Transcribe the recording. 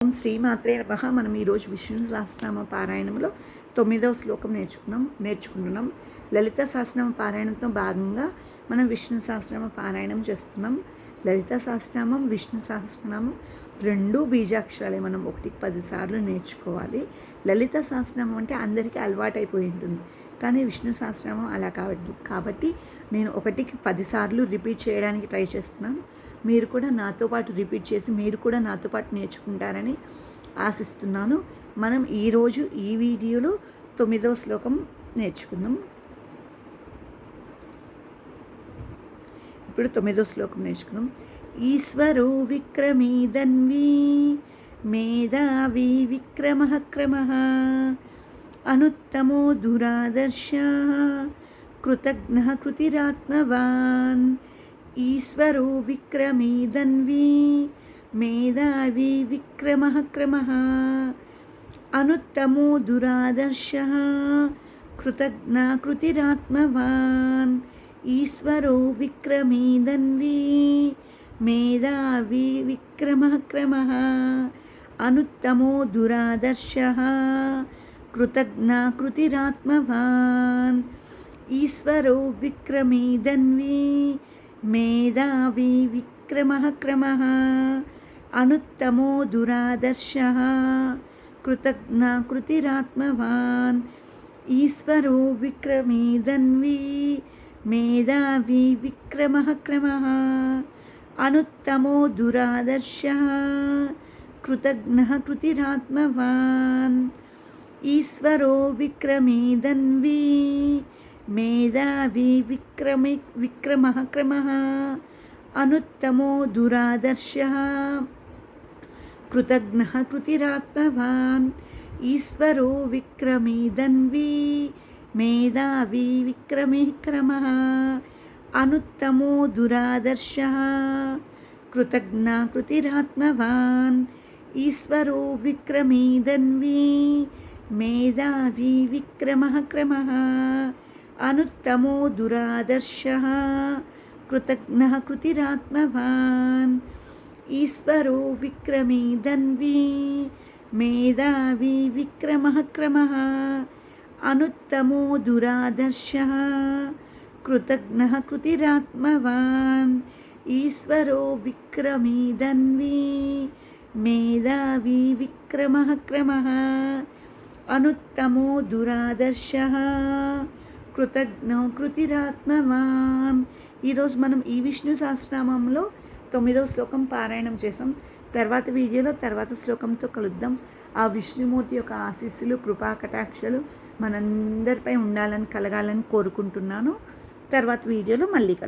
ఓం శ్రీమాత్రే నమః. మనం ఈరోజు విష్ణు సహస్రనామ పారాయణంలో 9వ శ్లోకం నేర్చుకుంటున్నాం. లలిత సహస్రనామ పారాయణంతో భాగంగా మనం విష్ణు సహస్రనామ పారాయణం చేస్తున్నాం. లలిత సహస్రనామం, విష్ణు సహస్రనామం రెండు బీజాక్షరాలే. మనం 1-10 సార్లు నేర్చుకోవాలి. లలిత సహస్రనామం అంటే అందరికీ అలవాటైపోయి ఉంటుంది, కానీ విష్ణు సహస్రనామం అలా కాబట్టి నేను 1-10 సార్లు రిపీట్ చేయడానికి ట్రై చేస్తున్నాను. మీరు కూడా నాతో పాటు రిపీట్ చేసి మీరు కూడా నాతో పాటు నేర్చుకుంటారని ఆశిస్తున్నాను. మనం ఈరోజు ఈ వీడియోలో 9వ శ్లోకం నేర్చుకుందాం. ఇప్పుడు 9వ శ్లోకం నేర్చుకుందాం. ఈశ్వరో విక్రమీదన్వీ మేధావి విక్రమః క్రమః అనుత్తమో దురాదర్శ కృతజ్ఞః కృతిరాత్మవాన్. ఈశ్వరో విక్రమీదన్వీ మేధావి విక్రమః క్రమః అనుత్తమో దురాదర్శః కృతజ్ఞ కృతిరాత్మవాన్. ఈశ్వరో విక్రమీదన్వీ మేధావి విక్రమః క్రమః అనుత్తమో దురాదర్శః కృతజ్ఞ కృతిరాత్మవాన్. ఈశ్వరో విక్రమీదన్వీ మేధావి విక్రమః క్రమః అనుత్తమో దురాదర్శః కృతజ్ఞ కృతిరాత్మవాన్. ఈశ్వరో విక్రమీదన్వీ మేధావి విక్రమః క్రమః అనుత్తమో దురాదర్శః కృతజ్ఞ కృతిరాత్మవాన్. ఈశ్వరో విక్రమీదన్వీ మేధావి విక్రమః క్రమః అనుత్తమో దురాదర్శః కృతజ్ఞ కృతిరాత్మవాన్. ఈశ్వరో విక్రమీదన్వీ మేధావి విక్రమః క్రమః అనుత్తమో దురాదర్శః కృతజ్ఞ కృతిరాత్మవాన్. ఈశ్వరో విక్రమీదన్వీ మేధావి విక్రమః క్రమః అనుత్తమో దురాదర్శః కృతజ్ఞ కృతిరాత్మవాన్. ఈశ్వరో విక్రమీదన్వీ మేధావి విక్రమః క్రమః అనుత్తమో దురాదర్శః కృతజ్ఞ కృతిరాత్మవాన్. ఈశ్వరో విక్రమీదన్వీ మేధావి విక్రమః క్రమః అనుత్తమో దురాదర్శః కృతజ్ఞ కృతిరాత్మవాన్. ఈరోజు మనం ఈ విష్ణు సహస్రనామంలో 9వ శ్లోకం పారాయణం చేసాం. తర్వాత వీడియోలో తర్వాత శ్లోకంతో కలుద్దాం. ఆ విష్ణుమూర్తి యొక్క ఆశీస్సులు, కృపా కటాక్షలు మనందరిపై ఉండాలని, కలగాలని కోరుకుంటున్నాను. తర్వాత వీడియోలో మళ్ళీ కలుద్దాం.